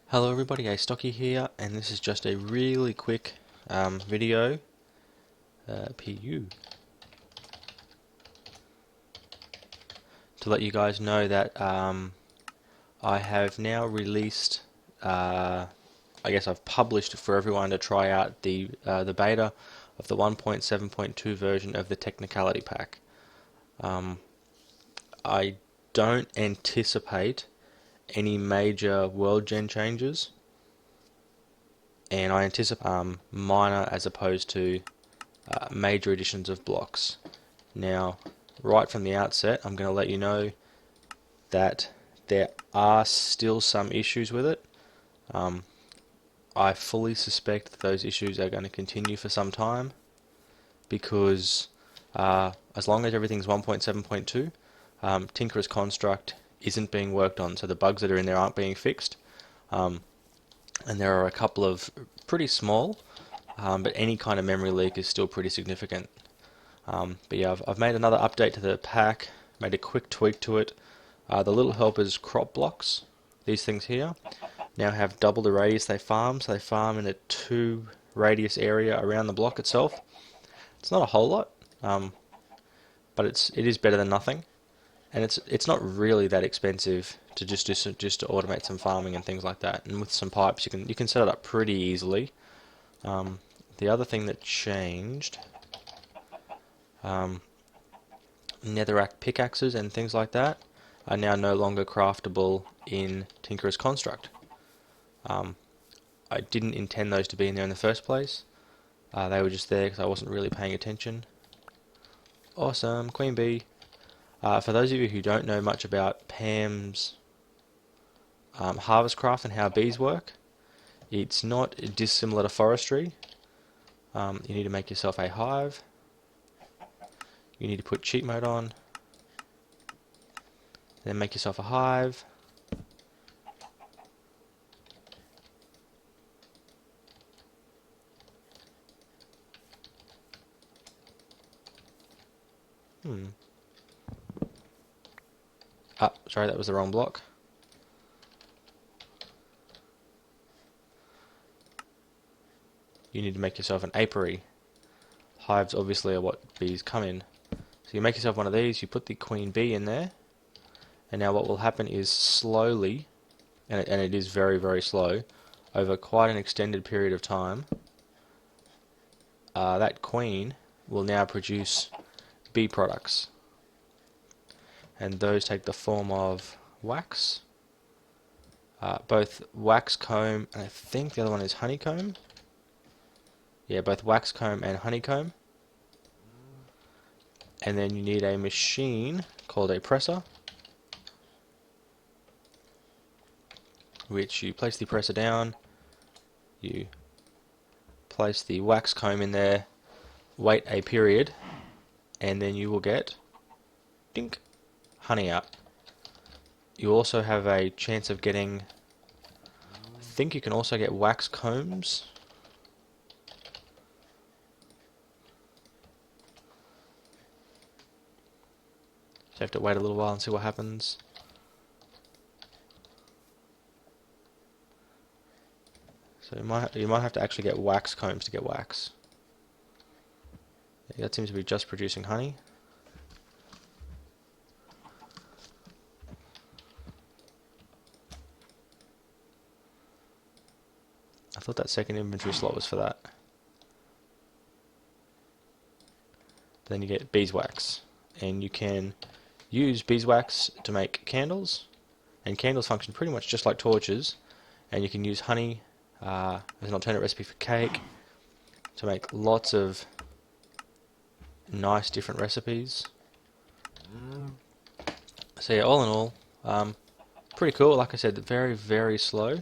Hello everybody, Astocky here, and this is just a really quick video, PU, to let you guys know that I have now released, I guess I've published for everyone to try out the beta of the 1.7.2 version of the Technicality pack. I don't anticipate any major world gen changes, and I anticipate minor as opposed to major additions of blocks. Now, right from the outset, I'm going to let you know that there are still some issues with it. I fully suspect that those issues are going to continue for some time because as long as everything's 1.7.2, Tinker's construct isn't being worked on, so the bugs that are in there aren't being fixed. And there are a couple of pretty small, but any kind of memory leak is still pretty significant. But yeah, I've made another update to the pack, made a quick tweak to it. The little helpers crop blocks, these things here, now have double the radius they farm, so they farm in a 2 radius area around the block itself. It's not a whole lot, but it is better than nothing, and it's not really that expensive to just to automate some farming and things like that. And with some pipes, you can set it up pretty easily. The other thing that changed, netherrack pickaxes and things like that are now no longer craftable in Tinker's construct. I didn't intend those to be in there in the first place. They were just there because I wasn't really paying attention. Awesome, Queen Bee. For those of you who don't know much about Pam's harvest craft and how bees work, it's not dissimilar to forestry. You need to make yourself a hive. You need to put cheat mode on. Then make yourself a hive. Sorry, that was the wrong block. You need to make yourself an apiary. Hives obviously are what bees come in. So you make yourself one of these, you put the queen bee in there, and now what will happen is slowly, and it is very, very slow, over quite an extended period of time, that queen will now produce bee products. And those take the form of wax, both wax comb, and I think the other one is honeycomb. Yeah, both wax comb and honeycomb. And then you need a machine called a presser, which you place the presser down, you place the wax comb in there, wait a period, and then you will get dink, honey out. You also have a chance of getting, I think you can also get wax combs. So you have to wait a little while and see what happens. So you might have to actually get wax combs to get wax. Yeah, that seems to be just producing honey. I thought that second inventory slot was for that. Then you get beeswax, and you can use beeswax to make candles, and candles function pretty much just like torches, and you can use honey as an alternate recipe for cake to make lots of nice different recipes. So yeah, all in all, pretty cool. Like I said, very, very slow.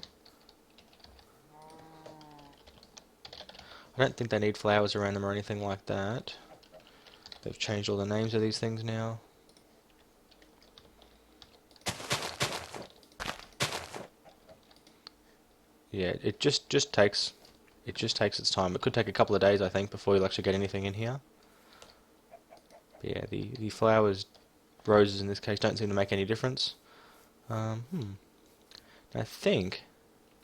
I don't think they need flowers around them or anything like that. They've changed all the names of these things now. Yeah, it just takes its time. It could take a couple of days, I think, before you'll actually get anything in here. But yeah, the flowers, roses in this case, don't seem to make any difference. I think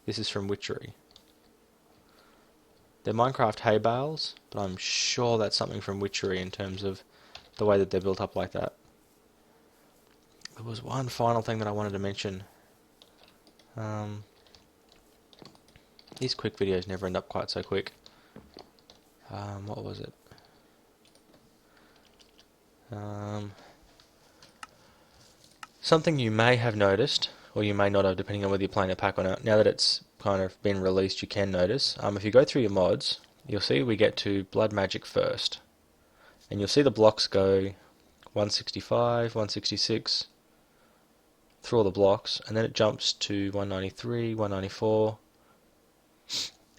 This is from Witchery. They're Minecraft hay bales, but I'm sure that's something from Witchery in terms of the way that they're built up like that. There was one final thing that I wanted to mention. These quick videos never end up quite so quick. What was it? Something you may have noticed, or you may not have, depending on whether you're playing a pack or not. Now that it's kind of been released, you can notice. If you go through your mods, you'll see we get to Blood Magic first. And you'll see the blocks go 165, 166, through all the blocks, and then it jumps to 193, 194,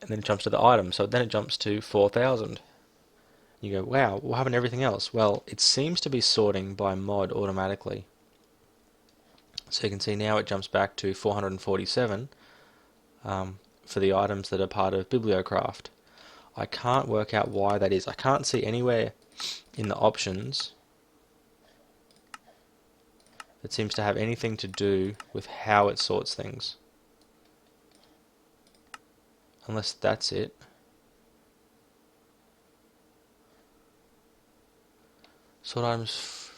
and then it jumps to the item. So then it jumps to 4,000. You go, wow, what happened to everything else? Well, it seems to be sorting by mod automatically. So you can see now it jumps back to 447 for the items that are part of Bibliocraft. I can't work out why that is. I can't see anywhere in the options that seems to have anything to do with how it sorts things. Unless that's it. Sort items.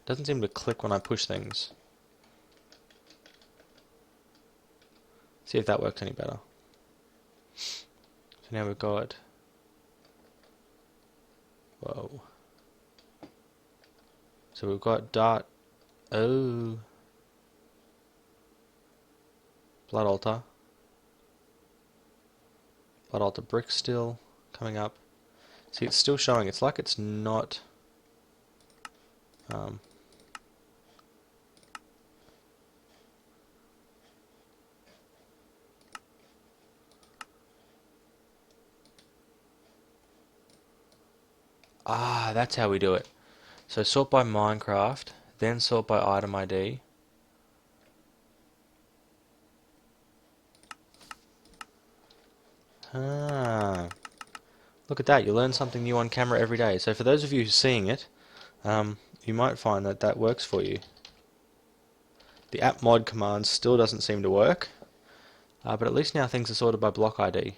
Doesn't seem to click when I push things. See if that works any better. So now we've got... Whoa. So we've got Dart... Oh. Blood Altar. Blood Altar Brick still coming up. See, it's still showing. It's like it's not... that's how we do it. So sort by Minecraft, then sort by item ID. Look at that, you learn something new on camera every day. So for those of you seeing it, you might find that that works for you. The app mod command still doesn't seem to work, but at least now things are sorted by block ID.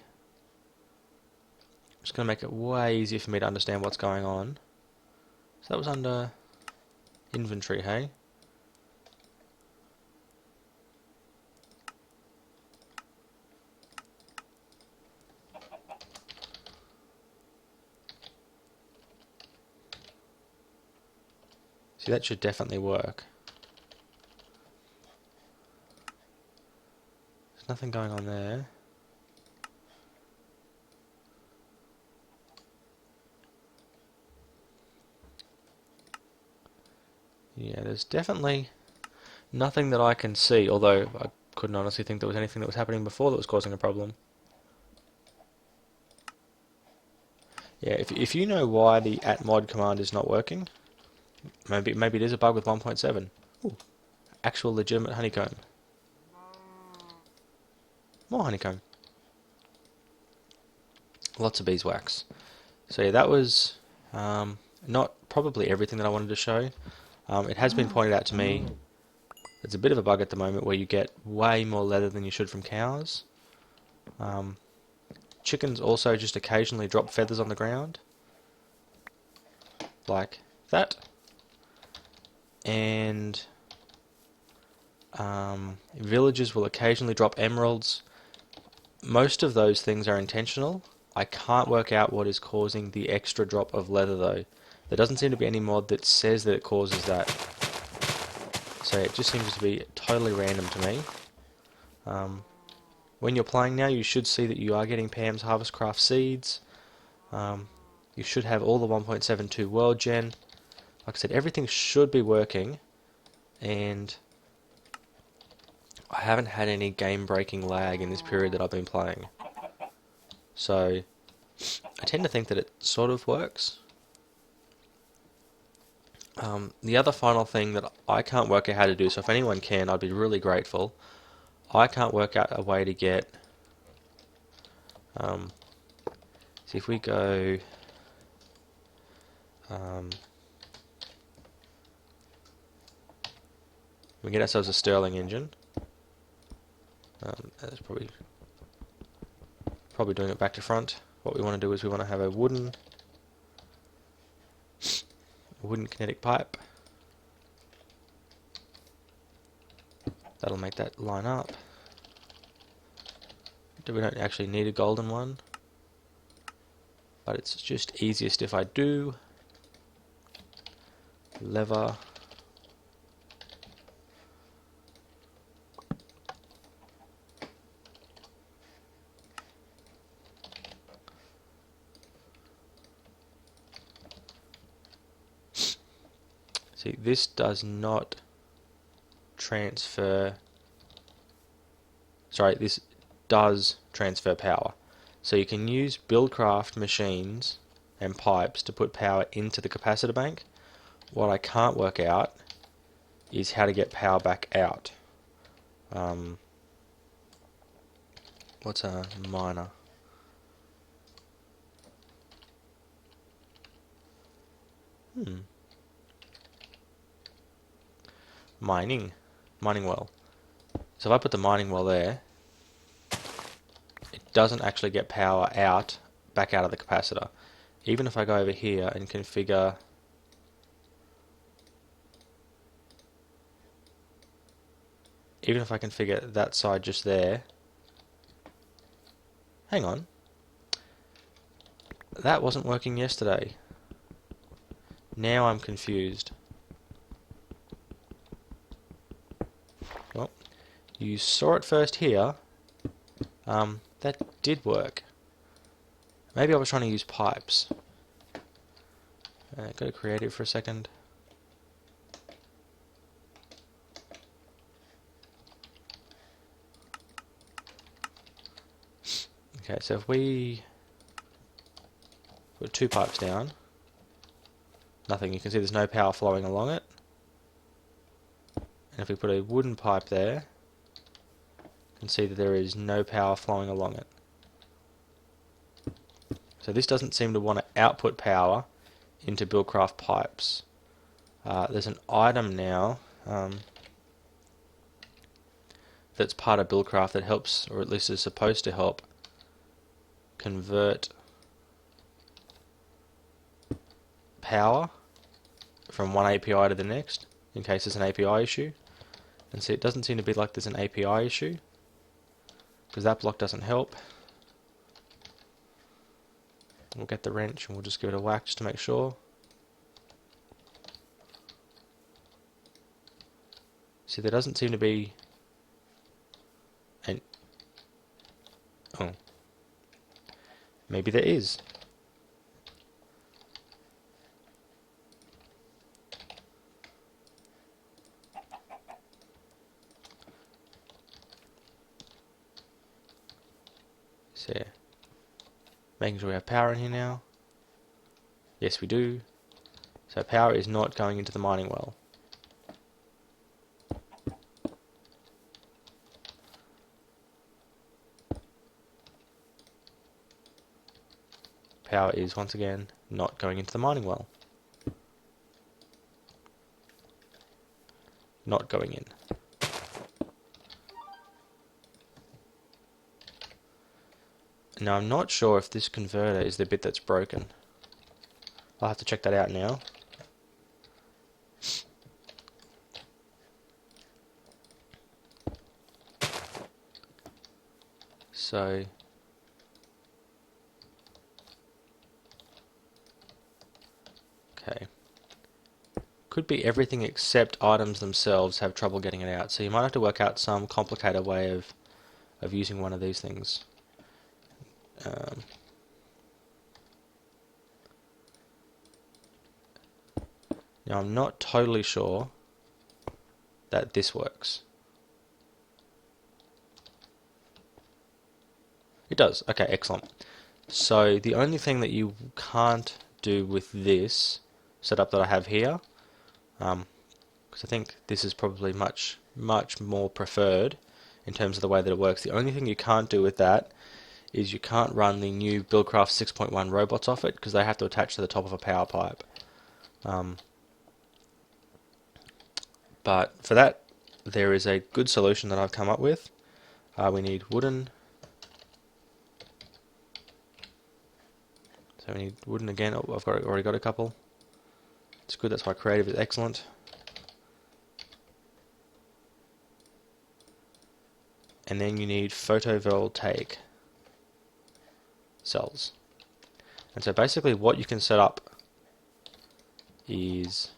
Just going to make it way easier for me to understand what's going on. So that was under inventory, hey? See, that should definitely work. There's nothing going on there. Yeah, there's definitely nothing that I can see, although I couldn't honestly think there was anything that was happening before that was causing a problem. Yeah, if you know why the @mod command is not working, maybe it is a bug with 1.7. Ooh, actual legitimate honeycomb. More honeycomb. Lots of beeswax. So yeah, that was not probably everything that I wanted to show. It has been pointed out to me there's a bit of a bug at the moment where you get way more leather than you should from cows. Chickens also just occasionally drop feathers on the ground, like that. And villagers will occasionally drop emeralds. Most of those things are intentional. I can't work out what is causing the extra drop of leather though. There doesn't seem to be any mod that says that it causes that. So it just seems to be totally random to me. When you're playing now, you should see that you are getting Pam's Harvestcraft seeds. You should have all the 1.72 world gen. Like I said, everything should be working, and I haven't had any game-breaking lag in this period that I've been playing. So I tend to think that it sort of works. The other final thing that I can't work out how to do, so if anyone can, I'd be really grateful. I can't work out a way to get... see if we go We get ourselves a Stirling Engine. That's probably doing it back to front. What we want to do is we want to have a wooden kinetic pipe. That'll make that line up. We don't actually need a golden one, but it's just easiest if I do. Lever. See, this does not transfer. Sorry, this does transfer power. So you can use Buildcraft machines and pipes to put power into the capacitor bank. What I can't work out is how to get power back out. What's a miner? Mining well. So if I put the mining well there, it doesn't actually get power back out of the capacitor. Even if I go over here and configure that side just there, hang on, that wasn't working yesterday. Now I'm confused. Well, you saw it first here. That did work. Maybe I was trying to use pipes. Go to creative for a second. Okay, so if we put 2 pipes down, nothing. You can see there's no power flowing along it. And if we put a wooden pipe there, you can see that there is no power flowing along it. So this doesn't seem to want to output power into Buildcraft pipes. There's an item now that's part of Buildcraft that helps, or at least is supposed to help, convert power from one API to the next in case there's an API issue. And see, it doesn't seem to be like there's an API issue because that block doesn't help. We'll get the wrench and we'll just give it a whack just to make sure. See, there doesn't seem to be an... Oh. Maybe there is. So, making sure we have power in here now. Yes, we do. So power is not going into the mining well. Power is once again not going into the mining well. Not going in. Now I'm not sure if this converter is the bit that's broken. I'll have to check that out now. So okay. Could be everything except items themselves have trouble getting it out. So you might have to work out some complicated way of using one of these things. Now I'm not totally sure that this works. It does. Okay, excellent. So the only thing that you can't do with this setup that I have here, because I think this is probably much more preferred in terms of the way that it works. The only thing you can't do with that is you can't run the new Buildcraft 6.1 robots off it because they have to attach to the top of a power pipe. But for that, there is a good solution that I've come up with. We need wooden. So we need wooden again. Oh, I've already got a couple. It's good. That's why creative is excellent. And then you need photovoltaic cells. And so basically what you can set up is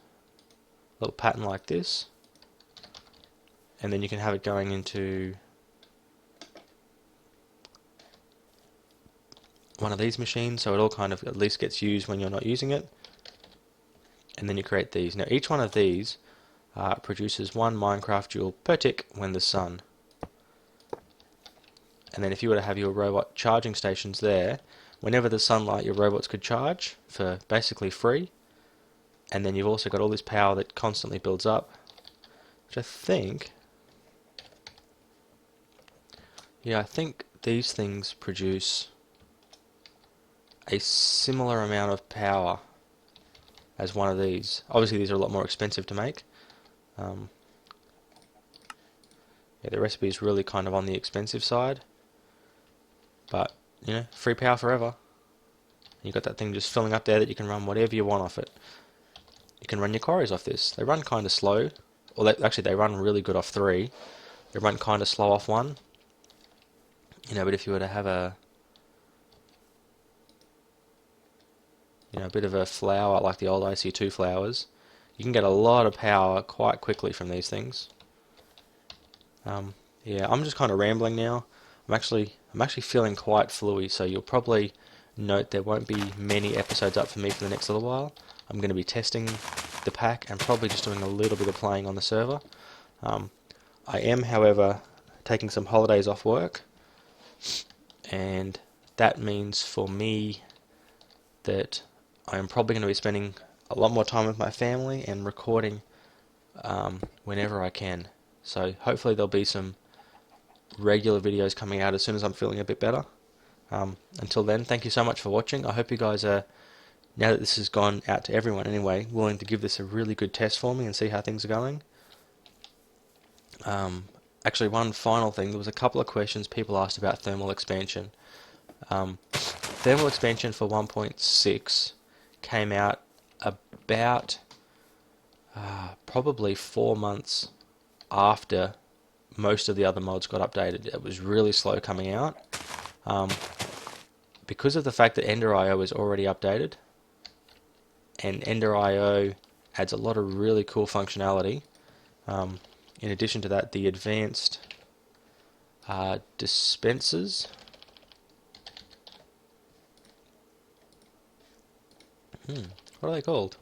a little pattern like this, and then you can have it going into one of these machines, so it all kind of at least gets used when you're not using it. And then you create these. Now each one of these produces 1 Minecraft joule per tick when the sun. And then if you were to have your robot charging stations there, whenever the sunlight, your robots could charge for basically free. And then you've also got all this power that constantly builds up, which I think, yeah, I think these things produce a similar amount of power as one of these. Obviously these are a lot more expensive to make. Yeah, the recipe is really kind of on the expensive side, but you know, free power forever. You've got that thing just filling up there that you can run whatever you want off it. You can run your quarries off this. They run kind of slow, or actually they run really good off 3. They run kind of slow off 1. You know, but if you were to have a bit of a flower like the old IC2 flowers, you can get a lot of power quite quickly from these things. Yeah, I'm just kind of rambling now. I'm actually feeling quite fluey, so you'll probably note there won't be many episodes up for me for the next little while. I'm going to be testing the pack and probably just doing a little bit of playing on the server. I am, however, taking some holidays off work, and that means for me that I am probably going to be spending a lot more time with my family and recording whenever I can. So hopefully there'll be some regular videos coming out as soon as I'm feeling a bit better. Until then, thank you so much for watching. I hope you guys are, now that this has gone out to everyone anyway, willing to give this a really good test for me and see how things are going. Actually, one final thing, there was a couple of questions people asked about thermal expansion. Thermal expansion for 1.6 came out about probably 4 months after most of the other mods got updated. It was really slow coming out. Because of the fact that Ender.io is already updated, and Ender.io adds a lot of really cool functionality. In addition to that, the advanced dispensers. What are they called?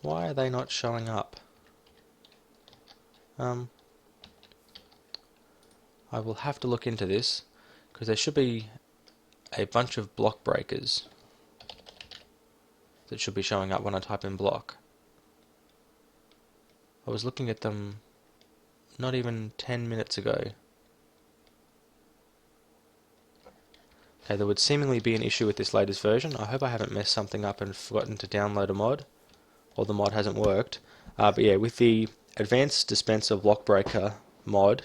Why are they not showing up? I will have to look into this, because there should be a bunch of block breakers that should be showing up when I type in block. I was looking at them not even 10 minutes ago. Okay, there would seemingly be an issue with this latest version. I hope I haven't messed something up and forgotten to download a mod, or the mod hasn't worked. But yeah, with the advanced dispenser block breaker mod,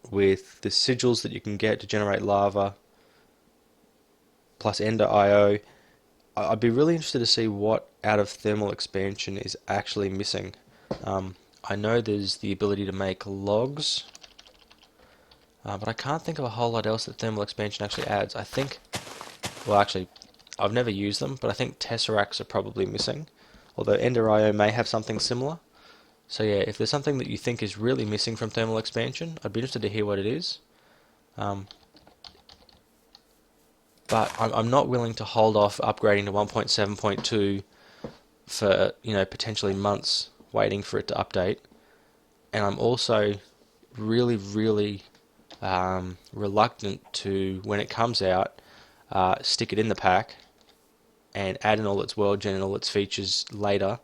with the sigils that you can get to generate lava, plus Ender.io, I'd be really interested to see what out of thermal expansion is actually missing. I know there's the ability to make logs, but I can't think of a whole lot else that thermal expansion actually adds. I think, well actually, I've never used them, but I think tesseracts are probably missing, although Ender.io may have something similar. So yeah, if there's something that you think is really missing from thermal expansion, I'd be interested to hear what it is. But I'm not willing to hold off upgrading to 1.7.2 for, potentially months waiting for it to update. And I'm also really reluctant to, when it comes out, stick it in the pack and add in all its world gen and all its features later,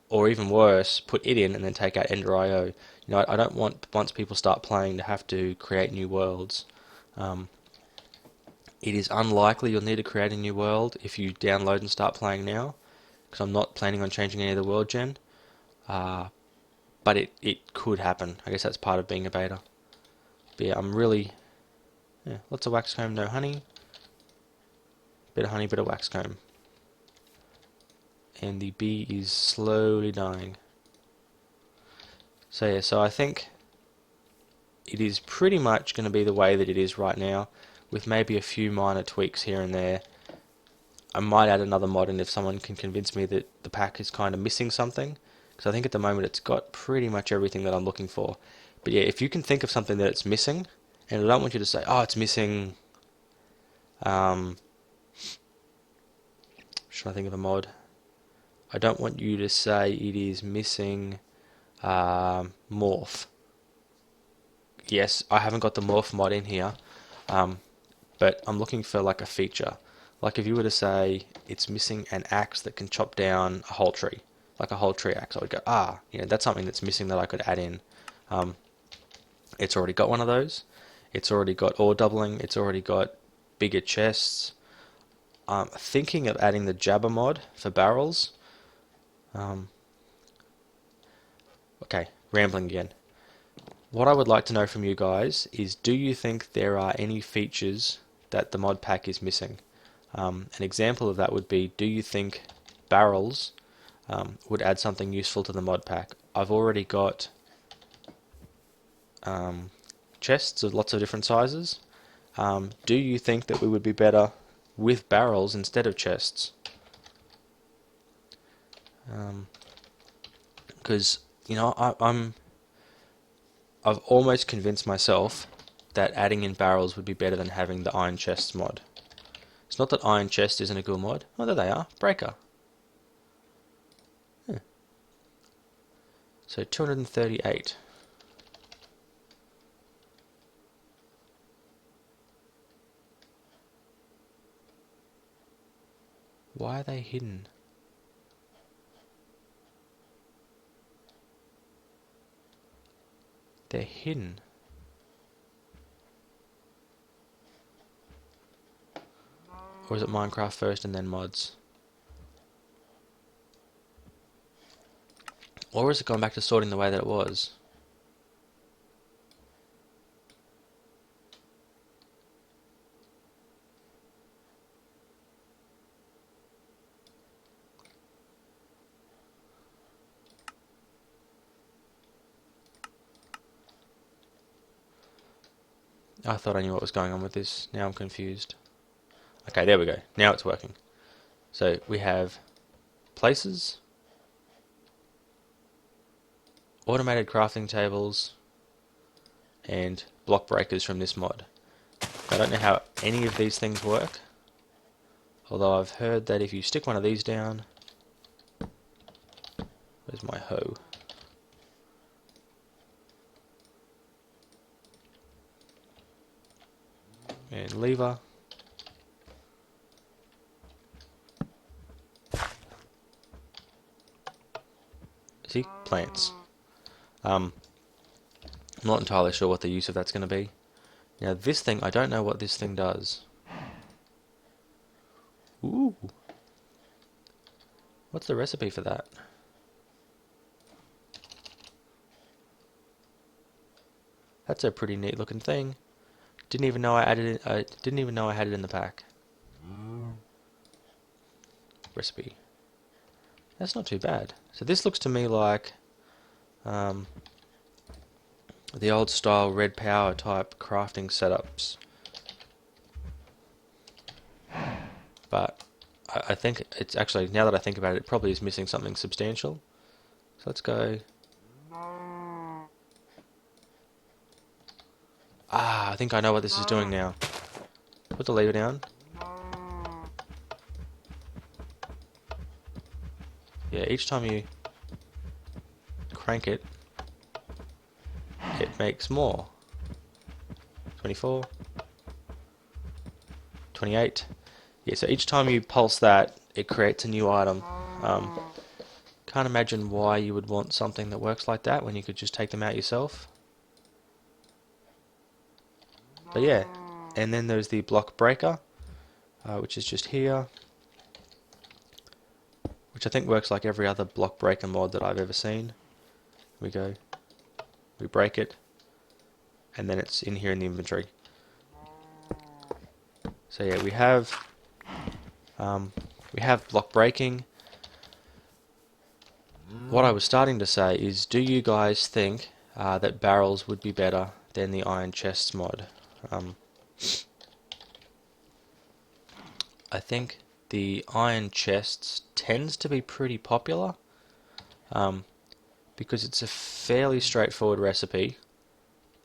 or even worse, put it in and then take out Ender.io. I don't want, once people start playing, to have to create new worlds. Um, it is unlikely you'll need to create a new world if you download and start playing now, because I'm not planning on changing any of the world gen. But it could happen. I guess that's part of being a beta. But yeah, lots of wax comb, no honey. Bit of honey, bit of wax comb. And the bee is slowly dying. So yeah, so I think it is pretty much going to be the way that it is right now, with maybe a few minor tweaks here and there. I might add another mod in if someone can convince me that the pack is kind of missing something, because I think at the moment it's got pretty much everything that I'm looking for. But yeah, if you can think of something that it's missing, and I don't want you to say, oh, it's missing, should I think of a mod? I don't want you to say it is missing morph. Yes, I haven't got the morph mod in here, but I'm looking for like a feature. Like if you were to say it's missing an axe that can chop down a whole tree, like a whole tree axe, I would go, that's something that's missing that I could add in. It's already got one of those. It's already got ore doubling. It's already got bigger chests. I'm thinking of adding the jabber mod for barrels. Okay, rambling again. What I would like to know from you guys is, do you think there are any features that the mod pack is missing? An example of that would be, do you think barrels would add something useful to the mod pack? I've already got chests of lots of different sizes. Do you think that we would be better with barrels instead of chests? Because I've almost convinced myself that adding in barrels would be better than having the iron chests mod. It's not that iron chest isn't a good mod. Oh, there they are. Breaker. Yeah. So 238. Why are they hidden? They're hidden. Or is it Minecraft first and then mods? Or is it going back to sorting the way that it was? I thought I knew what was going on with this. Now I'm confused. Okay, there we go. Now it's working. So we have places, automated crafting tables, and block breakers from this mod. I don't know how any of these things work, although I've heard that if you stick one of these down... Where's my hoe? And lever. See? Plants. I'm not entirely sure what the use of that's going to be. Now this thing, I don't know what this thing does. Ooh. What's the recipe for that? That's a pretty neat looking thing. Didn't even know I added it. Didn't even know I had it in the pack. Recipe. That's not too bad. So this looks to me like the old style red power type crafting setups. But I think it's actually, now that I think about it, it probably is missing something substantial. So let's go. I think I know what this is doing now. Put the lever down. Yeah, each time you crank it, it makes more. 24. 28. Yeah, so each time you pulse that, it creates a new item. Can't Can't imagine why you would want something that works like that when you could just take them out yourself. But yeah, and then there's the block breaker, which is just here, which I think works like every other block breaker mod that I've ever seen. We break it, and then it's in here in the inventory. So yeah, we have block breaking. What I was starting to say is, do you guys think that barrels would be better than the iron chests mod? I think the iron chests tends to be pretty popular because it's a fairly straightforward recipe,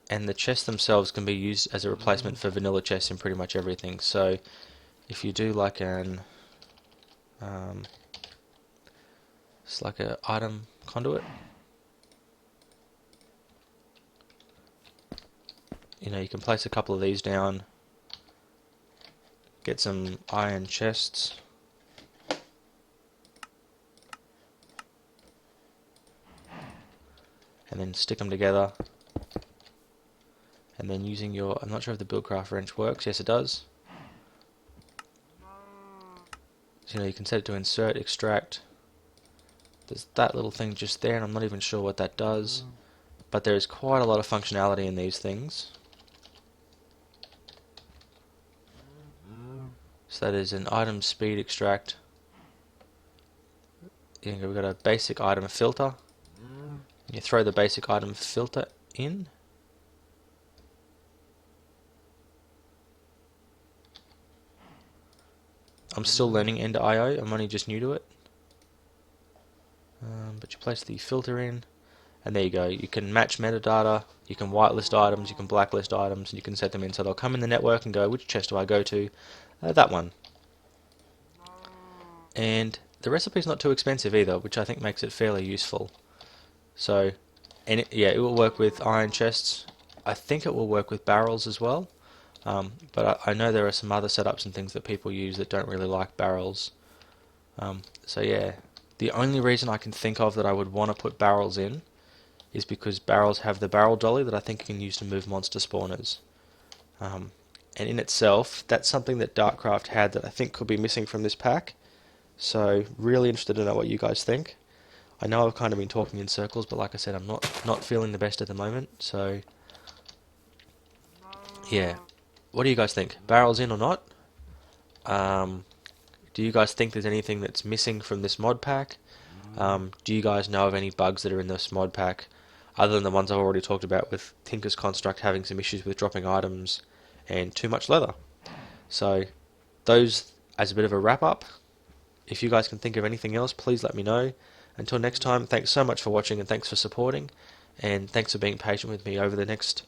and the chests themselves can be used as a replacement for vanilla chests in pretty much everything. So if you do like it's like an item conduit, you can place a couple of these down, get some iron chests, and then stick them together, and then using your, I'm not sure if the Buildcraft wrench works, yes it does. So you can set it to insert, extract. There's that little thing just there, and I'm not even sure what that does, but there is quite a lot of functionality in these things. So that is an item speed extract. We've got a basic item filter. You throw the basic item filter in. I'm still learning End.io, I'm only just new to it. But you place the filter in, and there you go. You can match metadata, you can whitelist items, you can blacklist items, and you can set them in so they'll come in the network and go, which chest do I go to? That one. And the recipe's not too expensive either, which I think makes it fairly useful. So, and it will work with iron chests. I think it will work with barrels as well. But I know there are some other setups and things that people use that don't really like barrels. So yeah, the only reason I can think of that I would want to put barrels in is because barrels have the barrel dolly that I think you can use to move monster spawners. And in itself, that's something that Darkcraft had that I think could be missing from this pack. So really interested to know what you guys think. I know I've kind of been talking in circles, but like I said, I'm not feeling the best at the moment. So yeah, what do you guys think? Barrels in or not? Do you guys think there's anything that's missing from this mod pack? Do you guys know of any bugs that are in this mod pack, other than the ones I've already talked about with Tinker's Construct having some issues with dropping items and too much leather? So those as a bit of a wrap up. If you guys can think of anything else, please let me know. Until next time, thanks so much for watching and thanks for supporting, and thanks for being patient with me over the next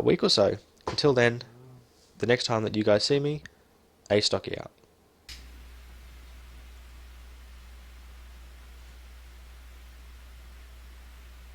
week or so. Until then, the next time that you guys see me, Astocky out.